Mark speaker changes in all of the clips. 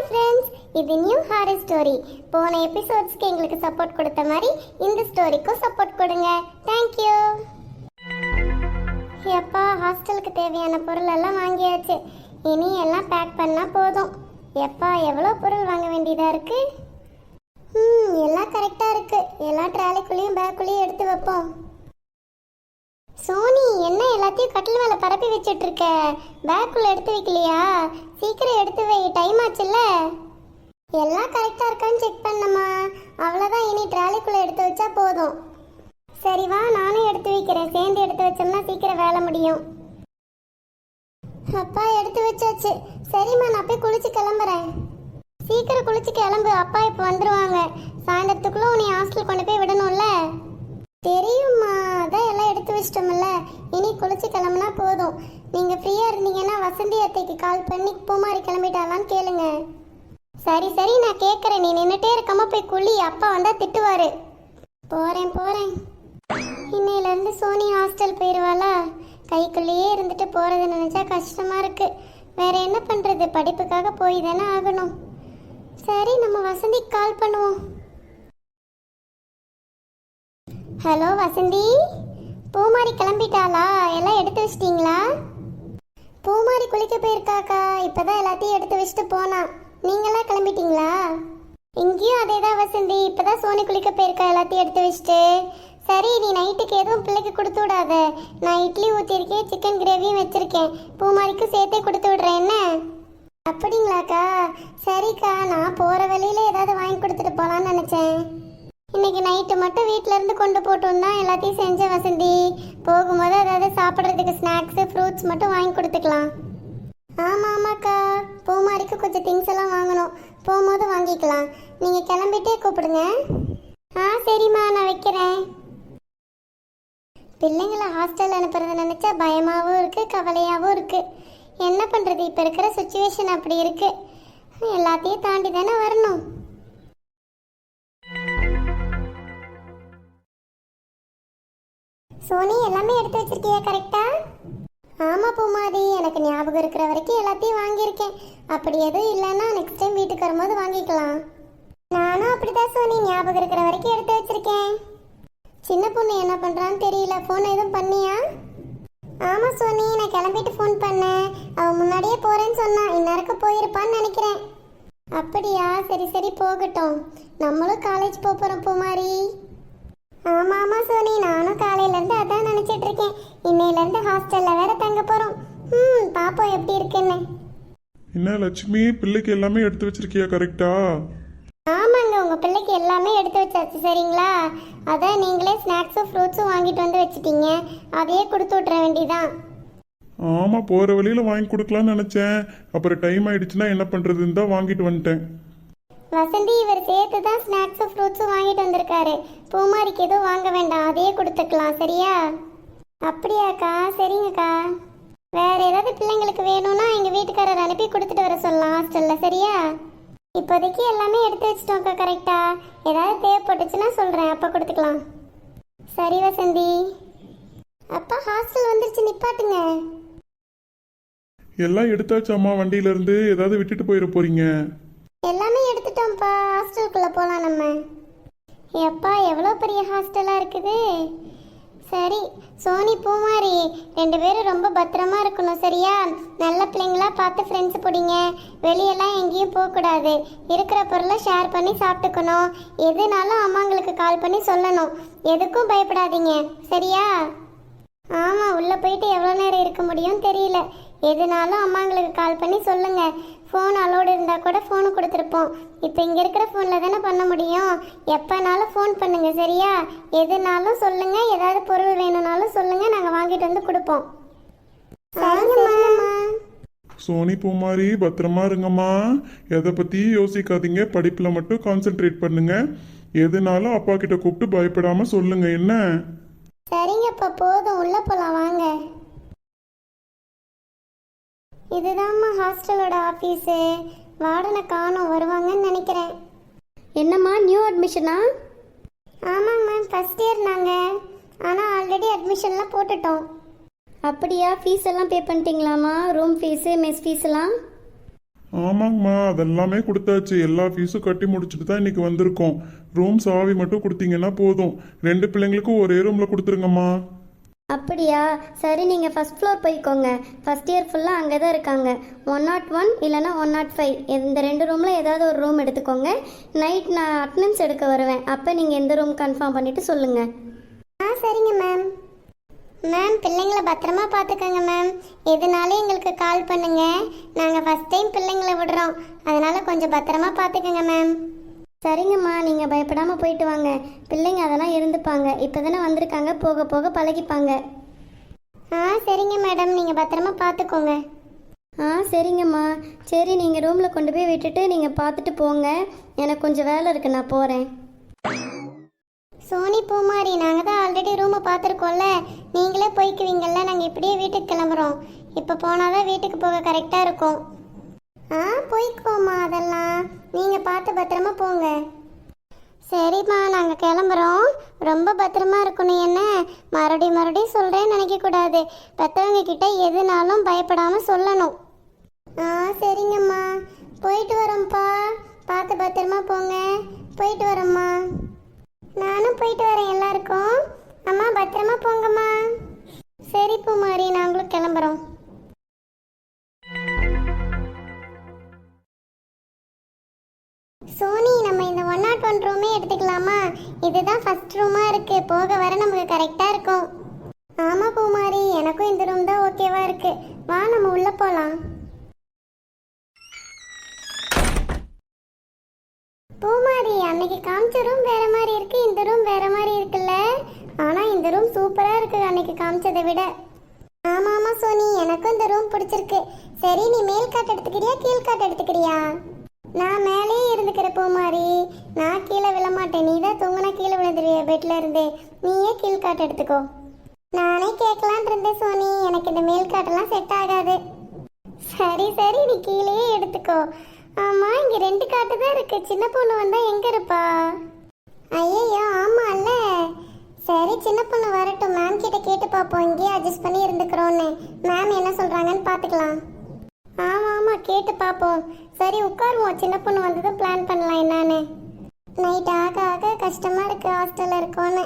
Speaker 1: Hi friends, இது new horror story. போன எபிசோட்ஸ்க்கு எங்களுக்கு சப்போர்ட் கொடுத்த மாதிரி இந்த ஸ்டோரிக்கும் சப்போர்ட் கொடுங்க. தேங்க்யூ. எப்பா, ஹாஸ்டலுக்கு தேவையான பொருள் எல்லாம் வாங்கியாச்சு. இனி எல்லாம் பேக் பண்ணா போதும். எப்பா, எவ்வளோ பொருள் வாங்க வேண்டியதா இருக்கு. எல்லாம் கரெக்டா இருக்கு. எல்லா ட்ராலிக்குள்ளேயும் பேக்குள்ளேயும் எடுத்து வைப்போம். சோனி, என்ன எல்லாத்தையும் கட்டில் மேலே பரப்பி வச்சுட்டு இருக்க? பேக்குள்ள எடுத்து வைக்கலையா? சீக்கிரம் எடுத்து வை, டைம் ஆச்சுல்ல. எல்லாம் கரெக்டாக இருக்கான்னு செக் பண்ணமா, அவ்வளோதான். இனி ட்ராலிக்குள்ளே எடுத்து வச்சா போதும். சரி வா, நானும் எடுத்து வைக்கிறேன். சேர்ந்து எடுத்து வச்சோம்னா சீக்கிரம் வேலை முடியும். அப்பா, எடுத்து வச்சாச்சு. சரிம்மா, நான் போய் குளிச்சு கிளம்புறேன். சீக்கிரம் குளிச்சு கிளம்பு, அப்பா இப்போ வந்துடுவாங்க. சாயந்தரத்துக்குள்ளே உன்னை ஹாஸ்டல் கொண்டு போய் விடணும்ல. தெரியுமா, அதான் எல்லாம் எடுத்து வச்சிட்டோம்ல. இனி குளிச்சு கிளம்புனா போதும். நீங்கள் ஃப்ரீயாக இருந்தீங்கன்னா வசந்தி அத்தைக்கு கால் பண்ணி பூமாரி கிளம்பிட்டாலான்னு கேளுங்க. சரி சரி, நான் கேட்குறேன். நீ நின்றுட்டே இருக்காம போய் குளி, அப்பா வந்தால் திட்டுவார். போகிறேன். இன்னையிலேருந்து சோனி ஹாஸ்டல் போயிடுவாளா? கைக்குள்ளேயே இருந்துட்டு போகிறத நினச்சா கஷ்டமாக இருக்குது. வேற என்ன பண்ணுறது? படிப்புக்காக போய் தானே ஆகணும். சரி, நம்ம வசந்திக்கு கால் பண்ணுவோம். ஹலோ வசந்தி, பூமாரி கிளம்பிட்டாளா? எல்லாம் எடுத்து வச்சிட்டிங்களா? பூமாரி குளிக்க போயிருக்காக்கா. இப்போதான் எல்லாத்தையும் எடுத்து வச்சுட்டு போனா. நீங்களாம் கிளம்பிட்டீங்களா? இங்கேயும் அதே தான் வசந்தி. இப்போதான் சோனி குளிக்க போயிருக்கா, எல்லாத்தையும் எடுத்து வச்சுட்டு. சரி, நீ நைட்டுக்கு எதுவும் பிள்ளைக்கு கொடுத்து விடாத. நான் இட்லி ஊற்றிருக்கேன், சிக்கன் கிரேவியும் வச்சுருக்கேன். பூமாரிக்கு சேர்த்தே கொடுத்து விட்றேன். என்ன? அப்படிங்களாக்கா? சரிக்கா, நான் போகிற வழியில் ஏதாவது வாங்கி கொடுத்துட்டு போகலான்னு நினச்சேன். இன்னைக்கு நைட்டு மட்டும் வீட்டில இருந்து கொண்டு போட்டோம் தான் எல்லாத்தையும் செஞ்ச வசந்தி. போகும்போது அதாவது சாப்பிட்றதுக்கு ஸ்நாக்ஸு ஃப்ரூட்ஸ் மட்டும் வாங்கி கொடுத்துக்கலாம். ஆமாக்கா, பூமாரிக்கு கொஞ்சம் திங்ஸ் எல்லாம் வாங்கணும். போகும்போது வாங்கிக்கலாம். நீங்கள் கிளம்பிட்டே கூப்பிடுங்க. சரிம்மா, நான் வைக்கிறேன். பிள்ளைங்களை ஹாஸ்டல் அனுப்புறதை நினச்சா பயமாகவும் இருக்குது, கவலையாகவும் இருக்குது. என்ன பண்ணுறது? இப்போ இருக்கிற சுச்சுவேஷன் அப்படி இருக்குது. எல்லாத்தையும் தாண்டி தானே வரணும். சோனி, எல்லாமே எடுத்து வச்சிருக்கியா கரெக்டா? ஆமாம் பூமாரி, எனக்கு ஞாபகம் இருக்கிற வரைக்கும் எல்லாத்தையும் வாங்கியிருக்கேன். அப்படி எதுவும் இல்லைன்னா நெக்ஸ்ட் டைம் வீட்டுக்கு வரும்போது வாங்கிக்கலாம். நானும் அப்படிதான் சோனி, ஞாபகம் இருக்கிற வரைக்கும் எடுத்து வச்சிருக்கேன். சின்ன பொண்ணு என்ன பண்ணுறான்னு தெரியல. ஃபோன் எதுவும் பண்ணியா? ஆமாம் சோனி, நான் கிளம்பிட்டு ஃபோன் பண்ணேன். அவள் முன்னாடியே போகிறேன்னு சொன்னா. இந்நேரத்துக்கு போயிருப்பான்னு நினைக்கிறேன். அப்படியா? சரி சரி, போகட்டும். நம்மளும் காலேஜ் போகிறோம் பூமாரி. ஆமாம் சோனி, நானும் காலையிலேருந்து அதான் நினச்சிட்டு இருக்கேன். இன்னையிலேருந்து ஹாஸ்டலில் வேற தங்க போகிறோம். பாப்போம் எப்படி இருக்குன்னு.
Speaker 2: என்ன லட்சுமி, பிள்ளைக்கு எல்லாமே எடுத்து வச்சிருக்கியா கரெக்டா?
Speaker 1: ஆமாங்க, உங்கள் பிள்ளைக்கு எல்லாமே எடுத்து வச்சாச்சு. சரிங்களா? அதான் நீங்களே ஸ்நாக்ஸும் ஃப்ரூட்ஸும் வாங்கிட்டு வந்து வச்சுட்டீங்க. அதையே கொடுத்து விட்ற வேண்டியதான்.
Speaker 2: ஆமாம், போகிற வழியில் வாங்கி கொடுக்கலான்னு நினச்சேன். அப்புறம் டைம் ஆயிடுச்சுன்னா என்ன பண்ணுறதுன்னு தான் வாங்கிட்டு வந்துட்டேன்.
Speaker 1: வசந்தி, இவர் சேர்த்து தான் ஸ்நாக்ஸும் ஃப்ரூட்ஸும் வாங்கிட்டு வந்திருக்காரு. பூமாரிக்கு எதுவும் வாங்க வேண்டாம், அதையே கொடுத்துக்கலாம். சரியா? அப்படியாக்கா? சரிங்கக்கா. வேற ஏதாவது பிள்ளைங்களுக்கு வேணும்னா எங்கள் வீட்டுக்காரர் அனுப்பி கொடுத்துட்டு வர சொல்லலாம் ஹாஸ்டலில். சரியா? இப்போதைக்கு எல்லாமே எடுத்து வச்சிட்டோம்க்கா கரெக்டா? ஏதாவது தேவைப்பட்டுச்சுன்னா சொல்கிறேன், அப்போ கொடுத்துக்கலாம். சரி வசந்தி. அப்பா, ஹாஸ்டல் வந்துருச்சு, நிப்பாட்டுங்க.
Speaker 2: எல்லாம் எடுத்தாச்சாம்மா வண்டியிலேருந்து? ஏதாவது விட்டுட்டு போயிட போறீங்க?
Speaker 1: எல்லாமே எடுத்துட்டோம்ப்பா. ஹாஸ்டலுக்குள்ளே போகலாம் நம்ம. எப்பா, எவ்வளோ பெரிய ஹாஸ்டலாக இருக்குது. சரி சோனி, பூமாரி, 2 பேரும் ரொம்ப பத்திரமா இருக்கணும். சரியா? நல்ல பிள்ளைங்களா பார்த்து ஃப்ரெண்ட்ஸ் பிடிங்க. வெளியெல்லாம் எங்கேயும் போகக்கூடாது. இருக்கிற பொருளை ஷேர் பண்ணி சாப்பிட்டுக்கணும். எதுனாலும் அம்மாங்களுக்கு கால் பண்ணி சொல்லணும். எதுக்கும் பயப்படாதீங்க. சரியா? ஆமாம், உள்ளே போயிட்டு எவ்வளோ நேரம் இருக்க முடியும்னு தெரியல. எதுனாலும் அம்மாங்களுக்கு கால் பண்ணி சொல்லுங்கள். ஃபோன் அலோடு இருந்தால் கூட ஃபோனு கொடுத்துருப்போம். இப்போ இங்கே இருக்கிற ஃபோனில் தானே பண்ண முடியும். எப்போனாலும் ஃபோன் பண்ணுங்கள். சரியா? எதுனாலும் சொல்லுங்கள். ஏதாவது பொருள் வேணும்னாலும் சொல்லுங்கள், நாங்கள் வாங்கிட்டு வந்து கொடுப்போம்.
Speaker 2: சோனி, பூமாரி, பத்திரமா இருங்கம்மா. எதை பற்றியும் யோசிக்காதீங்க. படிப்பில் மட்டும் கான்சென்ட்ரேட் பண்ணுங்க. எதுனாலும் அப்பா கிட்ட கூப்பிட்டு பயப்படாமல் சொல்லுங்க. என்ன?
Speaker 1: சரிங்கப்பா, போதும். உள்ளே போகலாம் வாங்க. இதுதான்மா ஹாஸ்டலோட ஆஃபீஸு. வார்டனை காணோம், வருவாங்கன்னு நினைக்கிறேன்.
Speaker 3: என்னம்மா, நியூ அட்மிஷனா?
Speaker 1: ஆமாங்க மேம், ஃபஸ்ட் இயர் நாங்கள். ஆனால் ஆல்ரெடி அட்மிஷன்லாம் போட்டுட்டோம்.
Speaker 3: அப்படியா? ஃபீஸ் எல்லாம் பே பண்ணிட்டீங்களாம்மா? ரூம் ஃபீஸு, மெஸ் ஃபீஸ் எல்லாம்?
Speaker 2: ஆமாங்கம்மா, அதெல்லாமே கொடுத்தாச்சு. எல்லா ஃபீஸும் கட்டி முடிச்சுட்டு தான் இன்னைக்கு வந்திருக்கோம். ரூம் சாவி மட்டும் கொடுத்தீங்கன்னா போதும். 2 பிள்ளைங்களுக்கும் ஒரே ரூம்ல கொடுத்துருங்கம்மா.
Speaker 3: அப்படியா? சரி, நீங்கள் ஃபஸ்ட் ஃப்ளோர் போய்க்கோங்க. ஃபஸ்ட் இயர் ஃபுல்லாக அங்கே தான் இருக்காங்க. 101 இல்லைனா 105 இந்த 2 ரூமில் ஏதாவது ஒரு ரூம் எடுத்துக்கோங்க. நைட் நான் அட்டனன்ஸ் எடுக்க வருவேன். அப்போ நீங்கள் எந்த ரூம் கன்ஃபார்ம் பண்ணிவிட்டு சொல்லுங்கள்.
Speaker 1: சரிங்க மேம். மேம், பிள்ளைங்களை பத்திரமா பார்த்துக்கோங்க மேம். எதுனாலும் எங்களுக்கு கால் பண்ணுங்க. நாங்கள் ஃபஸ்ட் டைம் பிள்ளைங்களை விடுறோம், அதனால கொஞ்சம் பத்திரமா பார்த்துக்கோங்க மேம்.
Speaker 3: சரிங்கம்மா, நீங்கள் பயப்படாமல் போயிட்டு வாங்க. பிள்ளைங்க அதெல்லாம் இருந்துப்பாங்க. இப்போ தானே வந்திருக்காங்க, போக போக பழகிப்பாங்க.
Speaker 1: சரிங்க மேடம், நீங்கள் பத்திரமா பார்த்துக்கோங்க.
Speaker 3: சரிங்கம்மா. சரி, நீங்கள் ரூமில் கொண்டு போய் விட்டுட்டு நீங்கள் பார்த்துட்டு போங்க. எனக்கு கொஞ்சம் வேலை இருக்குது, நான் போகிறேன்.
Speaker 1: சோனி, பூமாரி, நாங்கள் தான் ஆல்ரெடி ரூமை பார்த்துருக்கோம்ல. நீங்களே போய்க்குவீங்கள்ல. நாங்கள் இப்படியே வீட்டுக்கு கிளம்புறோம். இப்போ போனால் தான் வீட்டுக்கு போக கரெக்டாக இருக்கும். போய்க்கோமா, அதெல்லாம் நீங்கள் பார்த்து பத்திரமா போங்க. சரிம்மா, நாங்கள் கிளம்புறோம். ரொம்ப பத்திரமா இருக்கணும். என்ன மறுபடியும் சொல்கிறேன்னு நினைக்கக்கூடாது. பெற்றவங்க கிட்ட எதுனாலும் பயப்படாமல் சொல்லணும். சரிங்கம்மா, போயிட்டு வரோம்ப்பா. பார்த்து பத்திரமா போங்க. போயிட்டு வரோம்மா. நானும் போயிட்டு வரேன் எல்லாருக்கும். அம்மா, பத்திரமா போங்கம்மா. சரி பூமாரி, நாங்களும் கிளம்புறோம். சோனி, நம்ம இந்த 101 ரூமே எடுத்துக்கலாமா? இதுதான் ஃபர்ஸ்ட் ரூமாக இருக்கு. போக வர நமக்கு கரெக்டாக இருக்கும். ஆமாம் பூமாரி, எனக்கும் இந்த ரூம் தான் ஓகேவா இருக்கு. வா, நம்ம உள்ளே போகலாம். பூமாரி, அன்னைக்கு காமிச்ச ரூம் வேற மாதிரி இருக்கு, இந்த ரூம் வேற மாதிரி இருக்குல்ல? ஆனால் இந்த ரூம் சூப்பராக இருக்கு அன்னைக்கு காமிச்சதை விட. ஆமாம் சோனி, எனக்கும் இந்த ரூம் பிடிச்சிருக்கு. சரி, நீ மேல் காட்டு எடுத்துக்கிறியா கீழ் காட்டு எடுத்துக்கிறியா? நான் மேலே இருந்துக்கிற பூமாரி. நான் கீழே விழமாட்டேன். நீ தான் தூங்கினா கீழே விழுந்துருவிய பெட்ல இருந்து. நீயே கீழ்காட்டு எடுத்துக்கோ. நானே கேட்கலான் இருந்தேன் சோனி, எனக்கு இந்த மேல் காட்டெல்லாம் செட் ஆகாது. சரி சரி, நீ கீழேயே எடுத்துக்கோ. ஆமாம், இங்கே 2 காட்டு தான் இருக்கு. சின்ன பொண்ணு வந்தால் எங்கே இருப்பா? ஐயோ, ஆமாம் இல்ல. சரி, சின்ன பொண்ணு வரட்டும். மேம் கிட்ட கேட்டு பார்ப்போம். இங்கேயே அட்ஜஸ்ட் பண்ணி இருந்துக்கிறோன்னு. மேம் என்ன சொல்கிறாங்கன்னு பார்த்துக்கலாம். ஆமாம், கேட்டு பார்ப்போம். சரி, உட்காருவோம். சின்ன பொண்ணு வந்ததும் பிளான் பண்ணலாம் என்னன்னு. நைட் ஆக ஆக கஷ்டமாக இருக்குது ஹாஸ்டலில் இருக்கோன்னு.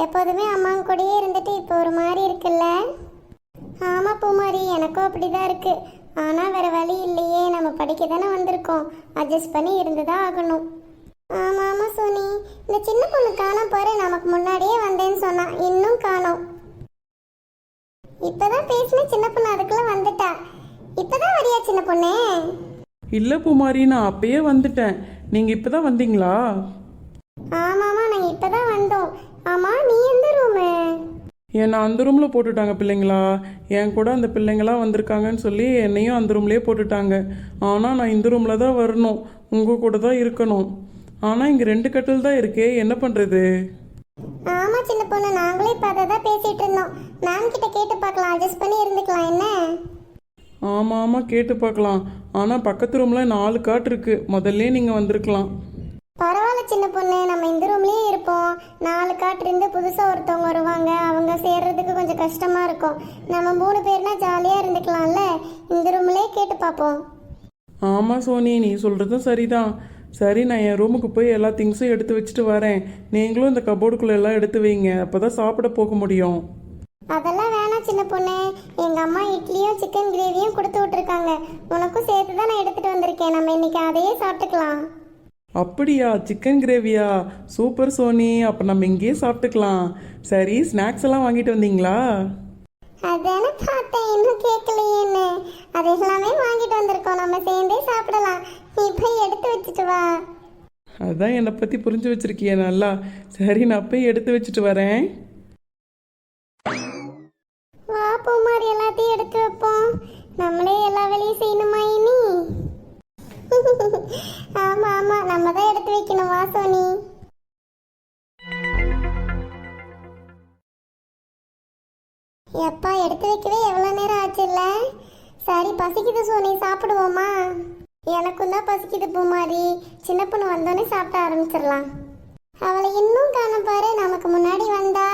Speaker 1: எப்போதுமே அம்மாங்க கூடயே இருந்துட்டு இப்போ ஒரு மாதிரி இருக்குல்ல? ஆமாம் பூமாரி, எனக்கும் அப்படி தான் இருக்குது. ஆனால் வேறு வழி இல்லையே. நம்ம படிக்க தானே வந்திருக்கோம். அட்ஜஸ்ட் பண்ணி இருந்து தான் ஆகணும். ஆமாம் சோனி, இந்த சின்ன பொண்ணு காணோம் பாரு. நமக்கு முன்னாடியே வந்தேன்னு சொன்னான், இன்னும் காணோம். இப்போதான் பேசின சின்ன பொண்ணு அதுக்குள்ளே வந்துட்டா. இப்போதான் வரியா சின்ன பொண்ணே?
Speaker 4: இல்லை பூமாரி, நான் அப்பயே வந்துட்டேன். நீங்கள் இப்போ தான் வந்தீங்களா?
Speaker 1: ஆமாம்மா, நாங்கள் இப்போ தான் வந்தோம். ஆமாம், நீ எந்த ரூமு?
Speaker 4: என்னை அந்த ரூமில் போட்டுட்டாங்க பிள்ளைங்களா. என் கூட அந்த பிள்ளைங்களாம் வந்திருக்காங்கன்னு சொல்லி என்னையும் அந்த ரூம்லேயே போட்டுட்டாங்க. ஆனால் நான் இந்த ரூமில் தான் வரணும், உங்கள் கூட தான் இருக்கணும். ஆனால் இங்கே 2 கட்டில் தான் இருக்கே, என்ன பண்ணுறது?
Speaker 1: ஆமாம் சின்ன பொண்ணு, நாங்களே இப்போ அதை தான் பேசிகிட்டு இருந்தோம். மேம் கிட்ட கேட்டு பார்க்கலாம், அட்ஜஸ்ட் பண்ணி இருந்துக்கலாம் என்ன?
Speaker 4: ஆமாம், கேட்டு பார்க்கலாம். ஆனால் பக்கத்து ரூமில் 4 காட் இருக்குது. முதல்ல நீங்கள் வந்திருக்கலாம்.
Speaker 1: பரவாயில்ல சின்ன பொண்ணு, நம்ம இந்த ரூம்லேயே இருப்போம். 4 காட்டு இருந்து புதுசாக ஒருத்தவங்க வருவாங்க. அவங்க சேர்றதுக்கு கொஞ்சம் கஷ்டமாக இருக்கும். நம்ம 3 பேர்னா ஜாலியாக இருந்துக்கலாம்ல. இந்த ரூம்லேயே கேட்டு பார்ப்போம்.
Speaker 4: ஆமாம் சோனி, நீ சொல்கிறதும் சரிதான். சரி, நான் என் ரூமுக்கு போய் எல்லா திங்ஸும் எடுத்து வச்சுட்டு வரேன். நீங்களும் இந்த கபோர்டுக்குள்ளே எல்லாம் எடுத்து வைங்க, அப்போ தான் சாப்பிட போக முடியும்.
Speaker 1: அதெல்லாம் வேணாம் சின்ன பொண்ணு. எங்கள் அம்மா இட்லியும் சிக்கன் கிரேவியும் கொடுத்து விட்ருக்காங்க. உனக்கும் சேர்த்து தான் நான் எடுத்துகிட்டு வந்திருக்கேன். நம்ம இன்னைக்கு அதையே சாப்பிட்டுக்கலாம்.
Speaker 4: அப்படியா? சிக்கன் கிரேவியா? சூப்பர் சோனி, அப்போ நம்ம இங்கேயே சாப்பிட்டுக்கலாம். சரி, ஸ்நாக்ஸ் எல்லாம் வாங்கிட்டு வந்தீங்களா?
Speaker 1: அதானே பார்த்தேன், இன்னும் கேட்கலையேன்னு. அது எல்லாமே வாங்கிட்டு வந்திருக்கோம். நம்ம சேர்ந்தே சாப்பிடலாம். நீ போய் எடுத்து வச்சுட்டு வா.
Speaker 4: அதான் என்னை பற்றி புரிஞ்சு வச்சிருக்கிய நல்லா. சரி, நான் போய் எடுத்து வச்சுட்டு வரேன்.
Speaker 1: வா பூமாரி, எல்லாத்தையும் எடுத்து வைப்போம். நம்மளே எல்லா வேலையும் செய்யணுமா இனி? ஆமா ஆமா, நம்ம தான் எடுத்து வைக்கணும். வா சோனி. எப்பா, எடுத்து வைக்கவே எவ்வளோ நேரம் ஆச்சு இல்ல? சரி, பசிக்குது சோனி, சாப்பிடுவோமா? எனக்கும் தான் பசிக்குது பூமாரி. சின்ன பொண்ணு வந்தோடனே சாப்பிட ஆரம்பிச்சிடலாம். அவளை இன்னும் காண பாரு. நமக்கு முன்னாடி வந்தா,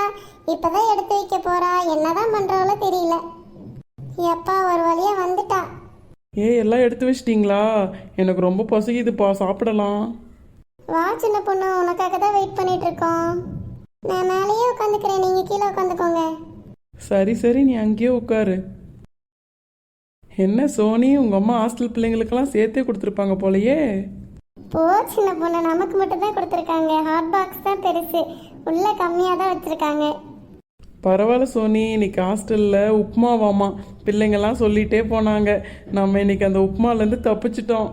Speaker 1: இப்பதான் எடுத்து வைக்க போறா. என்னதான் பண்றவளோ தெரியல. எப்பா, ஒரு வழியா வந்துட்டா.
Speaker 4: எல்லாம் எடுத்து வச்சிட்டிங்களா? எனக்கு ரொம்ப பசிக்குதுப்பா, சாப்பிடலாம்.
Speaker 1: வா சின்ன பொண்ணு, உனக்காக தான் வெயிட் பண்ணிட்டு இருக்கோம். நான் மேலேயே உட்காந்துக்கிறேன், நீங்க கீழே உட்காந்துக்கோங்க.
Speaker 4: சரி சரி, நீ அங்கேயே உட்காரு. என்ன சோனி, உங்கள் அம்மா ஹாஸ்டல் பிள்ளைங்களுக்கெல்லாம் சேர்த்தே கொடுத்துருப்பாங்க போலயே.
Speaker 1: போ சின்ன பொண்ணு, நமக்கு மட்டும் தான் கொடுத்துருக்காங்க. ஹாட் பாக்ஸ் தான் பெருசு, உள்ள கம்மியாக தான் வச்சிருக்காங்க.
Speaker 4: பரவாயில்ல சோனி, இன்னைக்கு ஹாஸ்டலில் உப்புமாவாமா பிள்ளைங்கள்லாம் சொல்லிகிட்டே போனாங்க. நம்ம இன்னைக்கு அந்த உப்புமாலேருந்து தப்பிச்சிட்டோம்.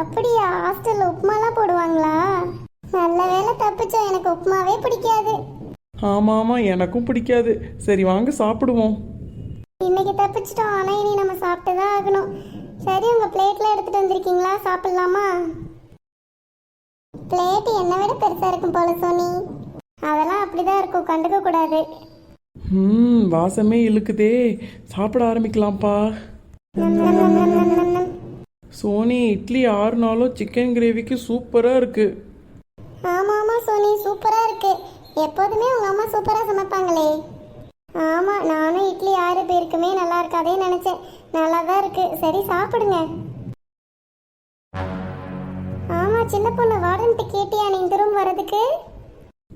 Speaker 1: அப்படியா? ஹாஸ்டல்ல உப்புமாலாம் போடுவாங்களா? நல்ல வேளை தப்பிச்சோம், எனக்கு உப்புமாவே பிடிக்காது.
Speaker 4: ஆமாம் ஆமாம், எனக்கும் பிடிக்காது. சரி வாங்க சாப்பிடுவோம்.
Speaker 1: இன்னைக்கு தப்பிச்சிட்டோம், ஆனால் இனி நம்ம சாப்பிட்டு தான் ஆகணும். சரி, உங்க பிளேட்ல எடுத்துட்டு வந்திருக்கீங்களா? சாப்பிடலாமா? பிளேட் என்னை விட பெருசா இருக்கும் போல சோனி. அதெல்லாம் அப்படிதான் இருக்கும், கண்டுக்க கூடாது.
Speaker 4: வாசமே இழுக்குதே, சாப்பிட ஆரம்பிக்கலாம்ப்பா.
Speaker 1: நம் நம் நம் நம் நம் நம் நம்.
Speaker 4: சோனி, இட்லி 6 நாளும் சிக்கன் கிரேவிக்கு சூப்பராக இருக்குது.
Speaker 1: ஆமா ஆமா சோனி, சூப்பரா இருக்கு. எப்போதுமே உங்க அம்மா சூப்பரா சமைப்பாங்களே. ஆமா, நானும் இட்லி 6 பேருக்குமே நல்லா இருக்காதே நினைச்சேன். நல்லா தான் இருக்கு. சரி சாப்பிடுங்க. ஆமா சின்ன பொண்ணு, வார்டன்ட்டு கேட்டியா நீ இந்த ரூம் வரதுக்கு?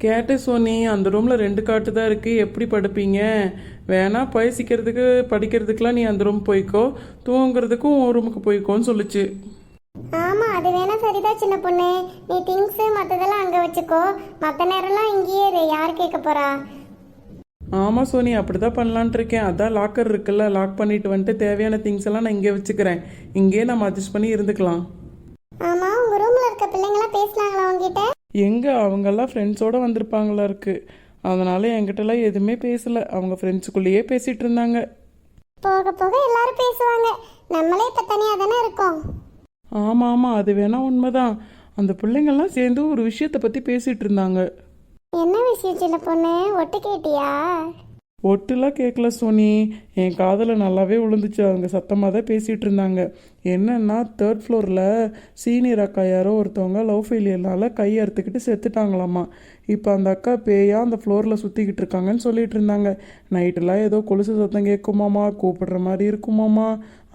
Speaker 4: கேட்டேன் சோனி, அந்த ரூமில் 2 காட்டு தான் இருக்குது, எப்படி படுப்பீங்க? வேணா பயிற்சிக்கிறதுக்கு படிக்கிறதுக்கெலாம் நீ அந்த ரூம் போய்க்கோ, தூங்குறதுக்கும் உன் ரூமுக்கு போய்க்கோன்னு சொல்லுச்சு.
Speaker 1: ஆமா, அது வேணா சரிதான் சின்ன பொண்ணு. நீ திங்ஸ் மற்றதெல்லாம் அங்கே வச்சுக்கோ, மற்ற நேரம்லாம் இங்கேயே இரு. யார் கேட்க போறா?
Speaker 4: ஆமாம் சோனி, அப்படி தான் பண்ணலான்ட்டு இருக்கேன். அதான் லாக்கர் இருக்குல்ல, லாக் பண்ணிட்டு வந்துட்டு தேவையான திங்ஸ் எல்லாம் நான் இங்கே வச்சுக்கிறேன். இங்கேயே நம்ம அட்ஜஸ்ட் பண்ணி இருந்துக்கலாம்.
Speaker 1: ஆமா, உங்க ரூம்ல இருக்க பிள்ளைங்களாம் பேசினாங்களா உங்ககிட்ட?
Speaker 4: எங்கே, அவங்கெல்லாம் ஃப்ரெண்ட்ஸோடு வந்திருப்பாங்களா இருக்குது. அதனால் என்கிட்டலாம் எதுவுமே பேசலை, அவங்க ஃப்ரெண்ட்ஸுக்குள்ளேயே பேசிகிட்டு இருந்தாங்க.
Speaker 1: போக போக எல்லாரும் பேசுவாங்க, நம்மளே இப்போ தனியாக தானே இருக்கோம்.
Speaker 4: ஆமாம் ஆமாம், அது வேணா உண்மைதான். அந்த பிள்ளைங்கள்லாம் சேர்ந்து ஒரு விஷயத்தை பற்றி பேசிகிட்டு இருந்தாங்க.
Speaker 1: என்ன விஷயம் சின்ன பொண்ணு? ஒட்டு கேட்டியா?
Speaker 4: ஒட்டுலாம் கேட்கல சோனி, என் காதில் நல்லாவே விழுந்துச்சு. அவங்க சத்தமாக தான் பேசிகிட்டு இருந்தாங்க. என்னன்னா, 3rd ஃப்ளோரில் சீனியர் அக்கா யாரோ ஒருத்தவங்க லவ் ஃபெயிலியர்னால கை அறுத்துக்கிட்டு செத்துட்டாங்களாம்மா. இப்போ அந்த அக்கா பேயா அந்த ஃப்ளோரில் சுற்றிக்கிட்டு இருக்காங்கன்னு சொல்லிட்டு இருந்தாங்க. நைட்டெல்லாம் ஏதோ கொலுசு சத்தம் கேட்குமாமா, கூப்பிடுற மாதிரி இருக்குமாமா,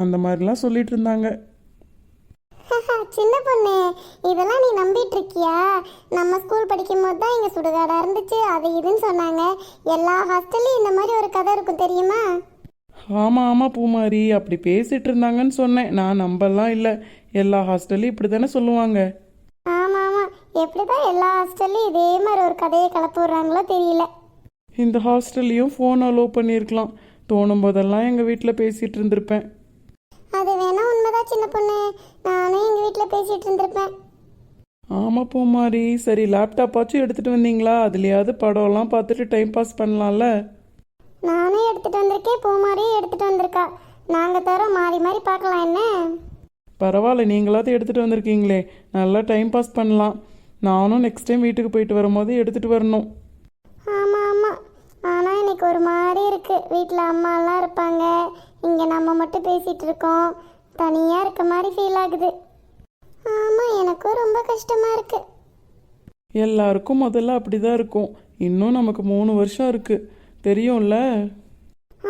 Speaker 4: அந்த மாதிரிலாம் சொல்லிட்டு இருந்தாங்க.
Speaker 1: சின்ன பொண்ணு, இதெல்லாம் நீ நம்பிட்டு இருக்கியா? நம்ம ஸ்கூல் படிக்கும் போது தான் இங்கே சுடுகாடா இருந்துச்சு, அது இதுன்னு சொன்னாங்க. எல்லா ஹாஸ்டல்லையும் இந்த மாதிரி ஒரு கதை இருக்கும் தெரியுமா?
Speaker 4: ஆமாம் ஆமாம் பூமாரி, அப்படி பேசிகிட்டு இருந்தாங்கன்னு சொன்னேன். நான் நம்பலாம் இல்லை, எல்லா ஹாஸ்டல்லையும் இப்படி தானே சொல்லுவாங்க.
Speaker 1: ஆமாம் ஆமாம், எப்படி தான் எல்லா ஹாஸ்டல்லையும் இதே மாதிரி ஒரு கதையை கலப்பு விட்றாங்களோ தெரியல.
Speaker 4: இந்த ஹாஸ்டல்லையும் ஃபோன் அலோவ் பண்ணியிருக்கலாம். தோணும் போதெல்லாம் எங்கள் வீட்டில் பேசிகிட்டு இருந்திருப்பேன்.
Speaker 1: அது வேணா உண்மைதான் சின்ன பொண்ணு, நானும் எங்கள் வீட்டில் பேசிகிட்டு இருந்திருப்பேன்.
Speaker 4: ஆமாம் பூமாரி, சரி லேப்டாப்பாச்சும் எடுத்துகிட்டு வந்தீங்களா? அதுலேயாவது படம்லாம் பார்த்துட்டு டைம் பாஸ் பண்ணலாம்ல.
Speaker 1: நானே எடுத்துகிட்டு வந்திருக்கேன், பூமாரியும் எடுத்துகிட்டு வந்திருக்கா. நாங்கள் தரோம், மாறி மாறி பார்க்கலாம் என்ன?
Speaker 4: பரவாயில்ல, நீங்களாவது எடுத்துகிட்டு வந்திருக்கீங்களே, நல்லா டைம் பாஸ் பண்ணலாம். நானும் நெக்ஸ்ட் டைம் வீட்டுக்கு போயிட்டு வரும்போது எடுத்துகிட்டு வரணும்.
Speaker 1: ஆமாம் ஆமாம், ஆனால் இன்னைக்கு ஒரு மாதிரி இருக்குது. வீட்டில் அம்மாலாம் இருப்பாங்க, இங்கே நம்ம மட்டும் பேசிகிட்டு இருக்கோம். தனியாக இருக்க மாதிரி ஃபீல் ஆகுது. ஆமாம், எனக்கும் ரொம்ப கஷ்டமாக இருக்குது.
Speaker 4: எல்லாருக்கும் முதல்ல அப்படி தான் இருக்கும். இன்னும் நமக்கு 3 வருஷம் இருக்குது, தெரியும்ல?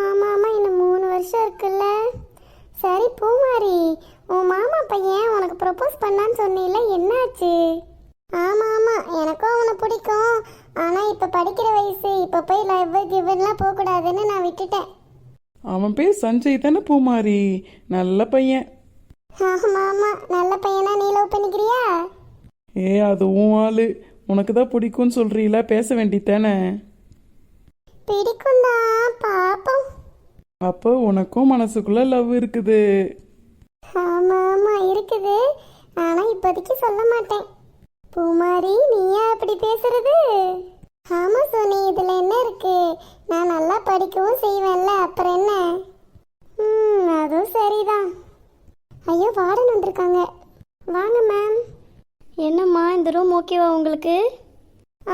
Speaker 1: ஆமாம் ஆமாம், இன்னும் 3 வருஷம் இருக்குல்ல. சரி பூமாரி, உன் மாமா பையன் உனக்கு ப்ரப்போஸ் பண்ணான்னு சொன்னீல்ல, என்னாச்சு? ஆமாம் ஆமாம், எனக்கும் அவனை பிடிக்கும். ஆனால் இப்போ படிக்கிற வயசு, இப்போ போய் லவ் கிவ்லாம் போகக்கூடாதுன்னு நான் விட்டுட்டேன்.
Speaker 4: அவன் பேர் சஞ்சய் தானே பூமாரி, நல்ல பையன்.
Speaker 1: ஆமாம் ஆமாம், நல்ல பையனா? நீ லவ் பண்ணிக்கிறியா?
Speaker 4: அதுவும் ஆளு உனக்கு தான் பிடிக்கும்னு சொல்கிறீல, பேச வேண்டித்தானே?
Speaker 1: பிடிக்கும் தான், பாப்போம்.
Speaker 4: அப்போ உனக்கும் மனசுக்குள்ள லவ் இருக்குது.
Speaker 1: ஆமாம் ஆமாம் இருக்குது, ஆனால் இப்போதைக்கு சொல்ல மாட்டேன். பூமாரி, நீயா அப்படி பேசுறது? ஆமாம் சோனி, இதில் என்ன இருக்கு? நான் நல்லா படிக்கவும் செய்வேன்ல, அப்புறம் என்ன? அதுவும் சரிதான். ஐயோ, வார்டன் வந்திருக்காங்க. வாங்க மேம்.
Speaker 3: என்னம்மா, இந்த ரூம் ஓகேவா உங்களுக்கு?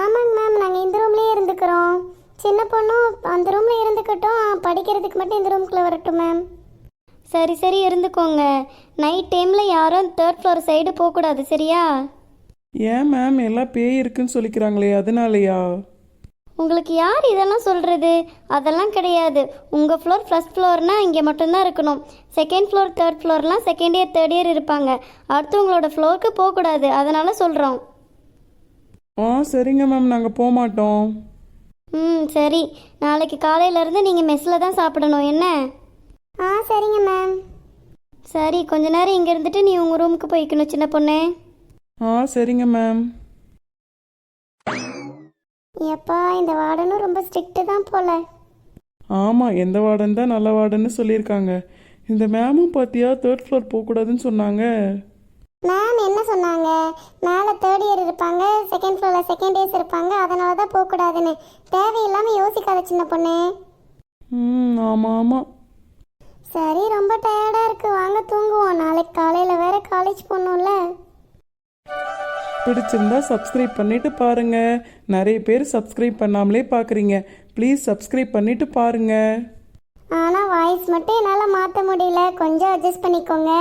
Speaker 1: ஆமாங்க மேம், நாங்கள் இந்த ரூம்லேயே இருந்துக்கிறோம். சின்ன பொண்ணும் அந்த ரூமில் இருந்துக்கட்டும், படிக்கிறதுக்கு மட்டும் இந்த ரூம்குள்ளே வரட்டும் மேம்.
Speaker 3: சரி சரி, இருந்துக்கோங்க. நைட் டைமில் யாரும் 3rd ஃப்ளோர் சைடு போகக்கூடாது, சரியா?
Speaker 4: ஏன் மேம், எல்லாம் பேய் இருக்குன்னு சொல்லிக்கிறாங்களே, அதனாலயா?
Speaker 3: உங்களுக்கு யார் இதெல்லாம் சொல்கிறது? அதெல்லாம் கிடையாது. உங்கள் ஃப்ளோர் ஃபர்ஸ்ட் ஃப்ளோர்னால் இங்கே மட்டும்தான் இருக்கணும். செகண்ட் ஃப்ளோர் தேர்ட் ஃப்ளோர்லாம் செகண்ட் இயர் தேர்ட் இயர் இருப்பாங்க. அடுத்து உங்களோட ஃப்ளோருக்கு போகக்கூடாது, அதனால் சொல்கிறோம்.
Speaker 4: சரிங்க மேம், நாங்கள் போக மாட்டோம்.
Speaker 3: சரி, நாளைக்கு காலையிலேருந்து நீங்கள் மெஸ்ஸில் தான் சாப்பிடணும் என்ன?
Speaker 1: சரிங்க மேம்.
Speaker 3: சரி, கொஞ்ச நேரம் இங்கே இருந்துட்டு நீ உங்கள் ரூமுக்கு போய்க்கணும் சின்ன பொண்ணு.
Speaker 4: சரிங்க மேம்.
Speaker 1: எப்பா இந்த வார்டனும் ரொம்ப ஸ்ட்ரிக்ட்டு தான் போல.
Speaker 4: ஆமாம், எந்த வார்டன் தான் நல்ல வார்டன்னு சொல்லியிருக்காங்க. இந்த மேமும் பார்த்தியா தேர்ட் ஃப்ளோர் போகக்கூடாதுன்னு சொன்னாங்க.
Speaker 1: மேம் என்ன சொன்னாங்க? மேலே தேர்ட் இயர் இருப்பாங்க, செகண்ட் ஃப்ளோரில் செகண்ட் இயர்ஸ் இருப்பாங்க, அதனால தான் போகக்கூடாதுன்னு. தேவையில்லாமல் யோசிக்காத சின்ன பொண்ணு.
Speaker 4: ஆமாம் ஆமாம்.
Speaker 1: சரி, ரொம்ப டயர்டாக இருக்குது, வாங்க தூங்குவோம். நாளைக்கு காலையில் வேற காலேஜ் போகணும்ல.
Speaker 4: பிடிச்சிருந்தா சப்ஸ்கிரைப் பண்ணிட்டு பாருங்க. நிறைய பேர் சப்ஸ்கிரைப் பண்ணாமலே பார்க்குறீங்க. ப்ளீஸ் சப்ஸ்கிரைப் பண்ணிட்டு பாருங்க.
Speaker 1: ஆனால் வாய்ஸ் மட்டும் என்னால் மாற்ற முடியல, கொஞ்சம் அட்ஜஸ்ட் பண்ணிக்கோங்க.